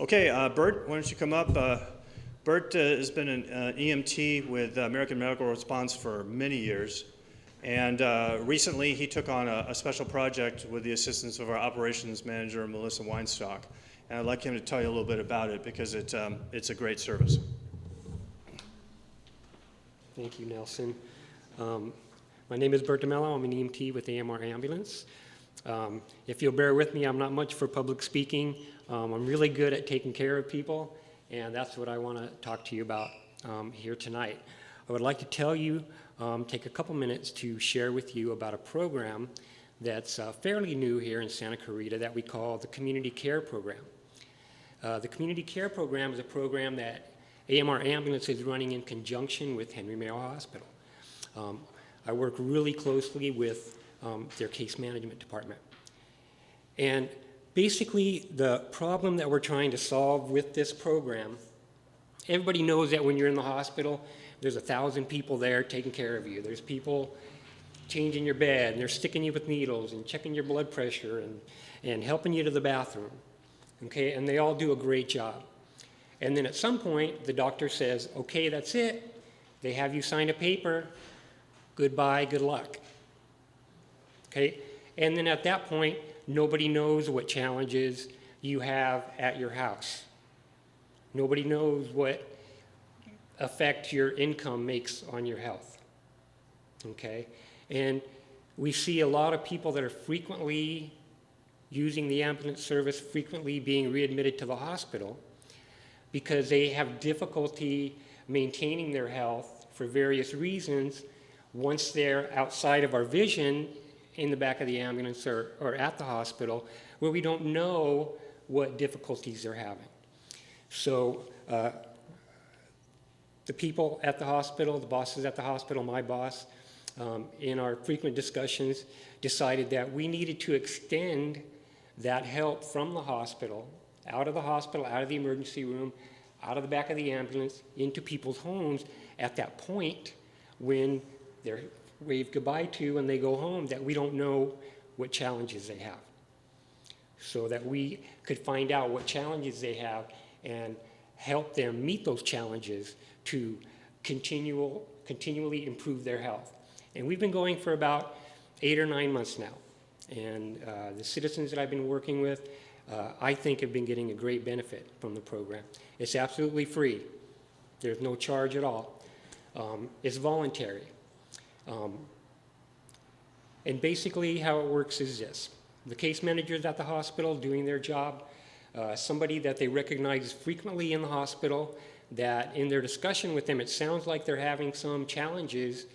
Okay, Bert, why don't you come up? Bert has been an EMT with American Medical Response for many years, and recently he took on a special project with the assistance of our operations manager, Melissa Weinstock. And I'd like him to tell you a little bit about it because it's a great service. Thank you, Nelson. My name is Bert DeMello. I'm an EMT with AMR Ambulance. If you'll bear with me, I'm not much for public speaking. I'm really good at taking care of people, and that's what I want to talk to you about here tonight. I would like to tell you, take a couple minutes to share with you about a program that's fairly new here in Santa Clarita that we call the Community Care Program. The Community Care Program is a program that AMR Ambulance is running in conjunction with Henry Mayo Hospital. I work really closely with their case management department. And basically, the problem that we're trying to solve with this program, everybody knows that when you're in the hospital, there's 1,000 people there taking care of you. There's people changing your bed, and they're sticking you with needles and checking your blood pressure and helping you to the bathroom. Okay, and they all do a great job. And then at some point, the doctor says, okay, that's it. They have you sign a paper. Goodbye, good luck. Okay, and then at that point, nobody knows what challenges you have at your house. Nobody knows what effect your income makes on your health. Okay, and we see a lot of people that are frequently using the ambulance service, frequently being readmitted to the hospital because they have difficulty maintaining their health for various reasons once they're outside of our vision in the back of the ambulance or at the hospital where we don't know what difficulties they're having. So the people at the hospital, the bosses at the hospital, my boss, in our frequent discussions decided that we needed to extend that help from the hospital, out of the emergency room, out of the back of the ambulance, into people's homes at that point when they're waved goodbye to and they go home, that we don't know what challenges they have. So that we could find out what challenges they have and help them meet those challenges to continually improve their health. And we've been going for about 8 or 9 months now. And the citizens that I've been working with, I think have been getting a great benefit from the program. It's absolutely free. There's no charge at all. It's voluntary. And basically how it works is this. The case managers at the hospital doing their job, somebody that they recognize frequently in the hospital, that in their discussion with them, it sounds like they're having some challenges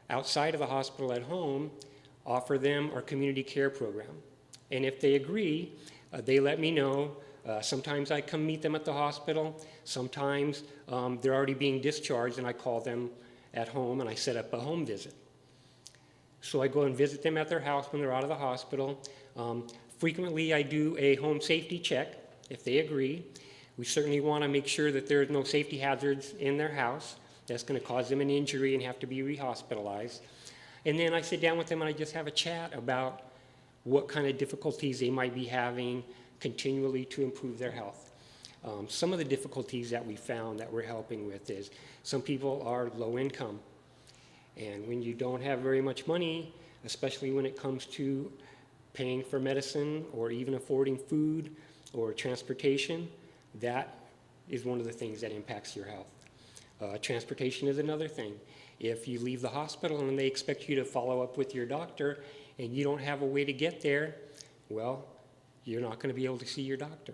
outside of the hospital at home, offer them our community care program. And if they agree, they let me know. Sometimes I come meet them at the hospital. Sometimes they're already being discharged and I call them at home and I set up a home visit. So I go and visit them at their house when they're out of the hospital. Frequently I do a home safety check if they agree. We certainly want to make sure that there's no safety hazards in their house that's going to cause them an injury and have to be rehospitalized. And then I sit down with them and I just have a chat about what kind of difficulties they might be having continually to improve their health. Some of the difficulties that we found that we're helping with is some people are low income. And when you don't have very much money, especially when it comes to paying for medicine or even affording food or transportation, that is one of the things that impacts your health. Transportation is another thing. If you leave the hospital and they expect you to follow up with your doctor and you don't have a way to get there, well, you're not going to be able to see your doctor.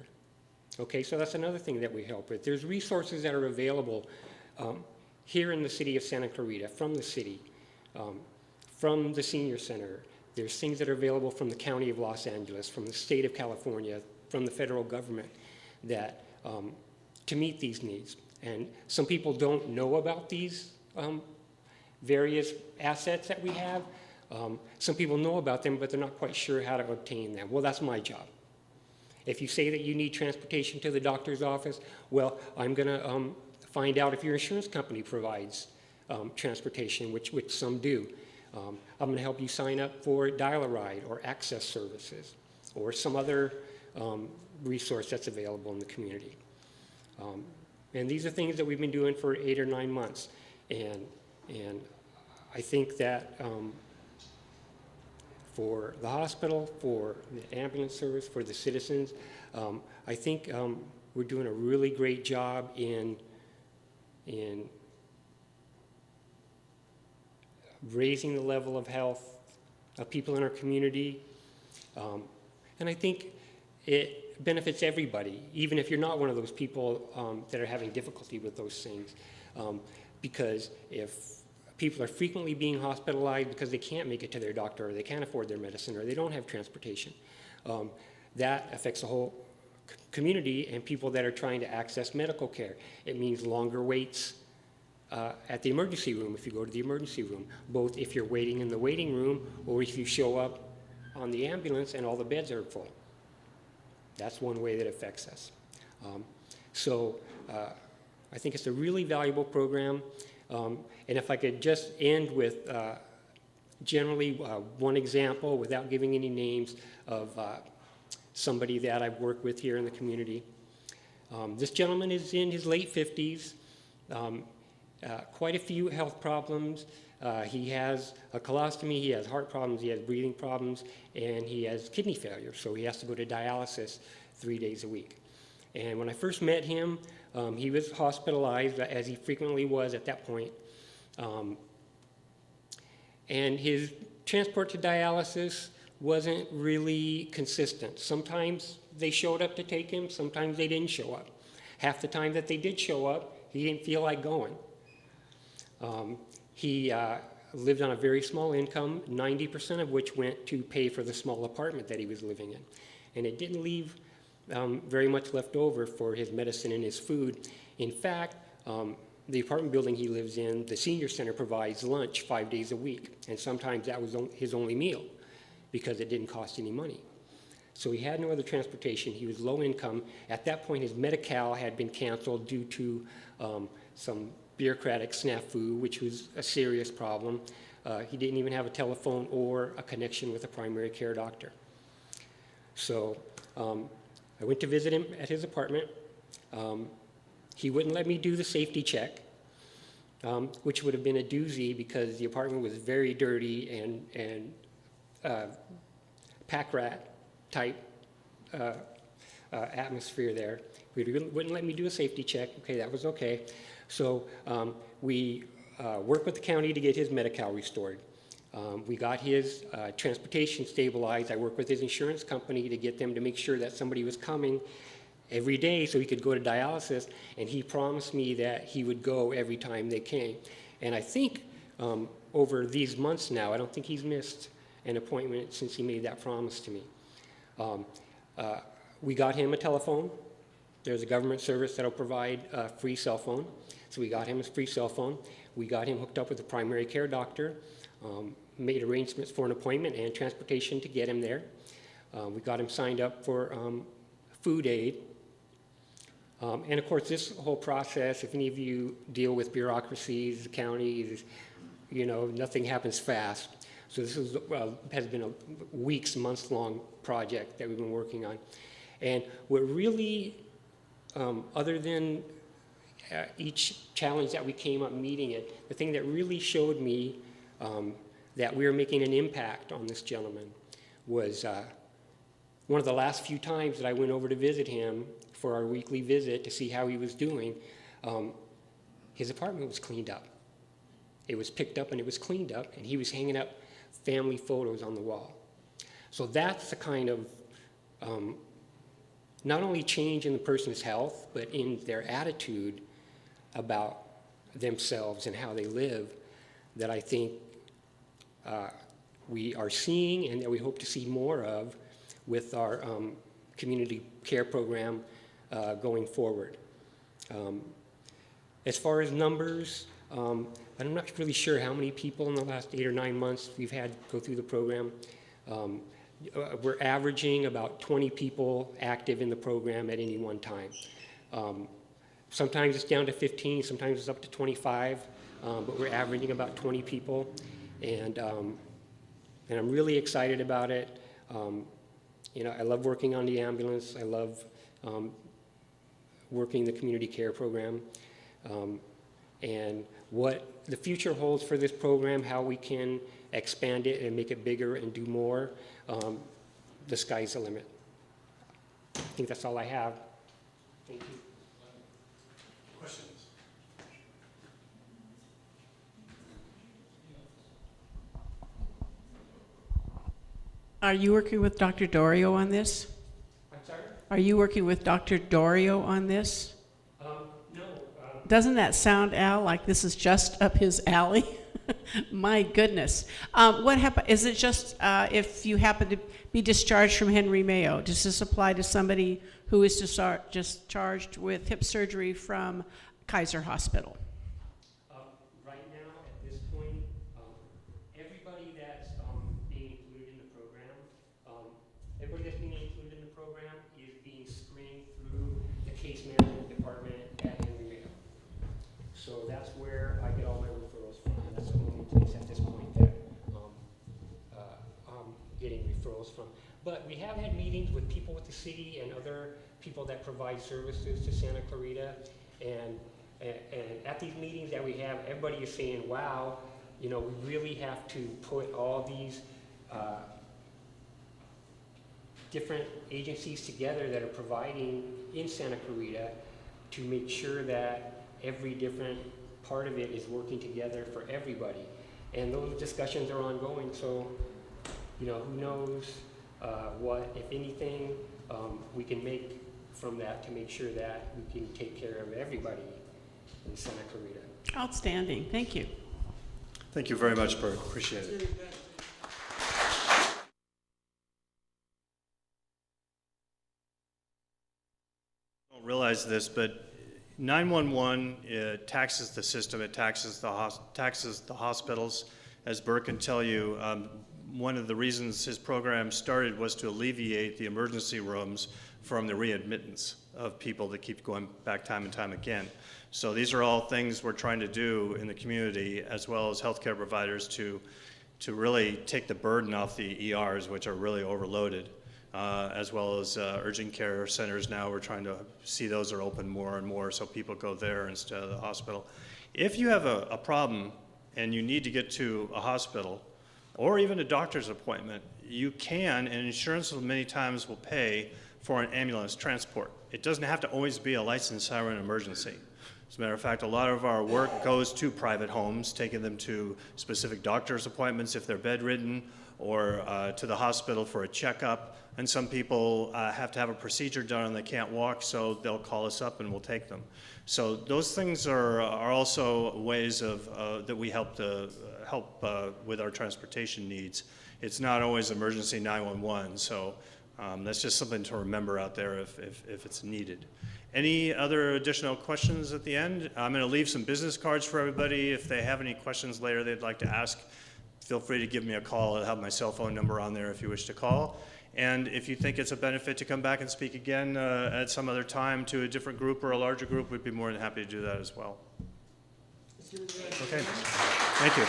Okay, so that's another thing that we help with. There's resources that are available here in the city of Santa Clarita, from the city, from the senior center. There's things that are available from the county of Los Angeles, from the state of California, from the federal government that to meet these needs. And some people don't know about these various assets that we have. Some people know about them, but they're not quite sure how to obtain them. Well, that's my job. If you say that you need transportation to the doctor's office, well, I'm going to find out if your insurance company provides transportation, which some do. I'm going to help you sign up for Dial-A-Ride or Access Services or some other resource that's available in the community. And these are things that we've been doing for 8 or 9 months. And I think that for the hospital, for the ambulance service, for the citizens, I think we're doing a really great job in raising the level of health of people in our community. And I think it benefits everybody, even if you're not one of those people that are having difficulty with those things. Because if people are frequently being hospitalized because they can't make it to their doctor, or they can't afford their medicine, or they don't have transportation, that affects the whole community and people that are trying to access medical care. It means longer waits at the emergency room if you go to the emergency room, both if you're waiting in the waiting room or if you show up on the ambulance and all the beds are full. That's one way that affects us. So I think it's a really valuable program. And if I could just end with generally one example, without giving any names, of somebody that I've worked with here in the community. This gentleman is in his late 50s, quite a few health problems. He has a colostomy, he has heart problems, he has breathing problems, and he has kidney failure, so he has to go to dialysis 3 days a week. And when I first met him, he was hospitalized, as he frequently was at that point. And his transport to dialysis wasn't really consistent. Sometimes they showed up to take him, sometimes they didn't show up. Half the time that they did show up, he didn't feel like going. He lived on a very small income, 90% of which went to pay for the small apartment that he was living in. And it didn't leave very much left over for his medicine and his food. In fact, the apartment building he lives in, the senior center provides lunch 5 days a week. And sometimes that was his only meal because it didn't cost any money. So he had no other transportation. He was low income. At that point, his Medi-Cal had been canceled due to some bureaucratic snafu, which was a serious problem. He didn't even have a telephone or a connection with a primary care doctor. So I went to visit him at his apartment. He wouldn't let me do the safety check, which would have been a doozy because the apartment was very dirty and pack rat type atmosphere there. He wouldn't let me do a safety check. Okay, that was okay. So we worked with the county to get his Medi-Cal restored. We got his transportation stabilized. I worked with his insurance company to get them to make sure that somebody was coming every day so he could go to dialysis, and he promised me that he would go every time they came. And I think over these months now, I don't think he's missed an appointment since he made that promise to me. We got him a telephone. There's a government service that'll provide a free cell phone. So we got him a free cell phone. We got him hooked up with a primary care doctor, made arrangements for an appointment and transportation to get him there. We got him signed up for food aid. And of course, this whole process, if any of you deal with bureaucracies, counties, you know, nothing happens fast. So this is, has been a weeks, months-long project that we've been working on. And what really, other than each challenge that we came up meeting it, the thing that really showed me that we were making an impact on this gentleman was one of the last few times that I went over to visit him for our weekly visit to see how he was doing. His apartment was cleaned up. It was picked up and it was cleaned up, and he was hanging up family photos on the wall. So that's the kind of not only change in the person's health, but in their attitude about themselves and how they live that I think we are seeing and that we hope to see more of with our community care program going forward. As far as numbers, I'm not really sure how many people in the last 8 or 9 months we've had go through the program. We're averaging about 20 people active in the program at any one time. Sometimes it's down to 15, sometimes it's up to 25, but we're averaging about 20 people, and I'm really excited about it. You know, I love working on the ambulance. I love working the community care program. And what the future holds for this program, how we can expand it and make it bigger and do more, the sky's the limit. I think that's all I have. Thank you. Questions? Are you working with Dr. Dorio on this? I'm sorry? Are you working with Dr. Dorio on this? No. Doesn't that sound, Al, like this is just up his alley? My goodness. What happened? Is it just if you happen to be discharged from Henry Mayo? Does this apply to somebody who is discharged with hip surgery from Kaiser Hospital? Right now, at this point, everybody that's being included in the program, everybody that's being included in the program is being screened through the case management department at Henry Mayo. So that's where I get all my referrals from. And that's the only place at this point that I'm getting referrals from. But we have had meetings with people with the city and other people that provide services to Santa Clarita. And at these meetings that we have, everybody is saying, wow, you know, we really have to put all these different agencies together that are providing in Santa Clarita to make sure that every different part of it is working together for everybody. And those discussions are ongoing, so, you know, who knows what, if anything, we can make from that to make sure that we can take care of everybody in Santa Clarita. Outstanding. Thank you. Thank you very much, Bert. Appreciate it. I don't realize this, but 911 taxes the system. It taxes the hospitals. As Bert can tell you, one of the reasons his program started was to alleviate the emergency rooms from the readmittance of people that keep going back time and time again. So these are all things we're trying to do in the community, as well as healthcare providers, to really take the burden off the ERs, which are really overloaded, as well as urgent care centers. Now we're trying to see those are open more and more, so people go there instead of the hospital. If you have a problem and you need to get to a hospital or even a doctor's appointment, you can, and insurance many times will pay for an ambulance transport. It doesn't have to always be a licensed siren emergency. As a matter of fact, a lot of our work goes to private homes, taking them to specific doctor's appointments if they're bedridden, or to the hospital for a checkup. And some people have to have a procedure done and they can't walk, so they'll call us up and we'll take them. So those things are also ways of that we help with our transportation needs. It's not always emergency 911, so that's just something to remember out there if it's needed. Any other additional questions at the end? I'm going to leave some business cards for everybody. If they have any questions later they'd like to ask, feel free to give me a call. I'll have my cell phone number on there if you wish to call. And if you think it's a benefit to come back and speak again at some other time to a different group or a larger group, we'd be more than happy to do that as well. Okay. Thank you.